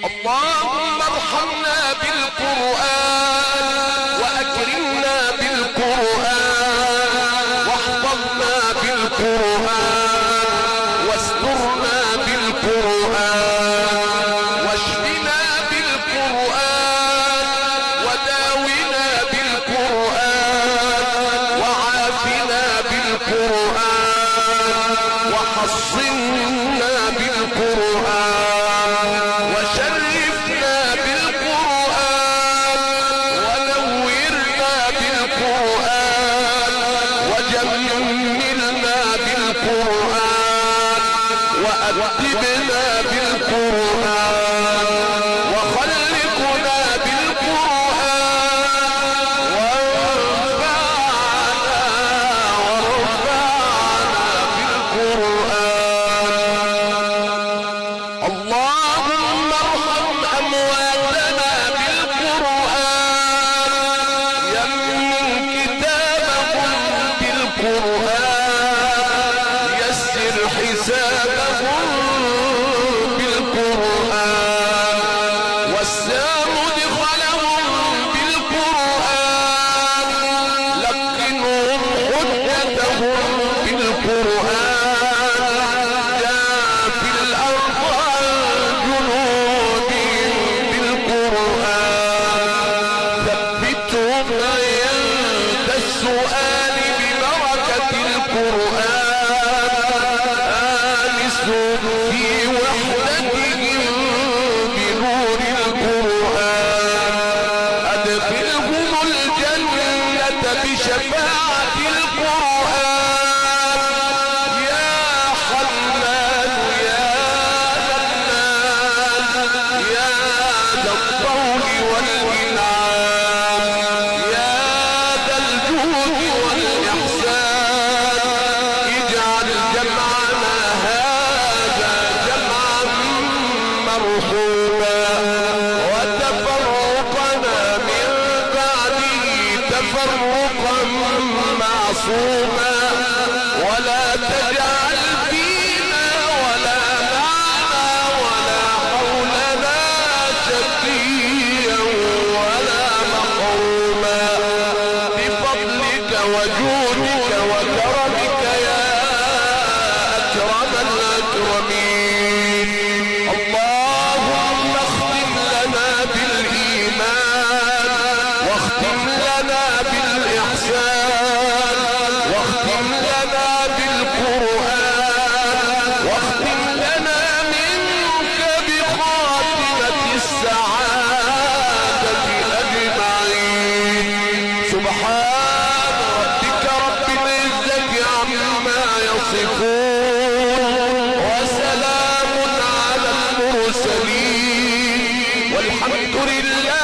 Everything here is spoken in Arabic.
اللهم ارحمنا بالقرآن وأكرمنا بالقرآن واحفظنا بالقرآن واسترنا بالقرآن واشفنا بالقرآن وداونا بالقرآن وعافنا بالقرآن وحصنا بالقرآن وشرفنا بالقرآن ونورنا بالقرآن وجملنا بالقرآن وأدبنا بالقرآن وخلقنا بالقرآن وارفعنا بالقرآن. اللهم ارحم أمواتنا بالقرآن يمن كتابهم بالقرآن يسر حسابهم بالقرآن وسع مدخلهم بالقرآن لقنهم حجتهم بالقرآن جاف الأرض عن جنودهم بالقرآن ثبتهم عند السؤال ببركة القرآن آنسهم في وحدتهم بنور القرآن أدخلهم الجنة بشفاعة القرآن يا حنان يا منان يا ذا الطول والإنعام يا ذا الجود والإحسان اجعل جمعنا هذا جمعا مرحوما وتفرقنا من بعده تفرقا معصوما ولا تجعل فينا ولا معنا ولا حولنا شقيا ولا محروما بفضلك وجودك وكرمك يا أكرم الأكرمين. اللهم اختم لنا بالإيمان واختم لنا بالإحسان واختم لنا بالقرآن واختم لنا منك بخاتمة السعادة أجمعين. سبحان ربك رب العزة عما يصفون وسلام على المرسلين والحمد لله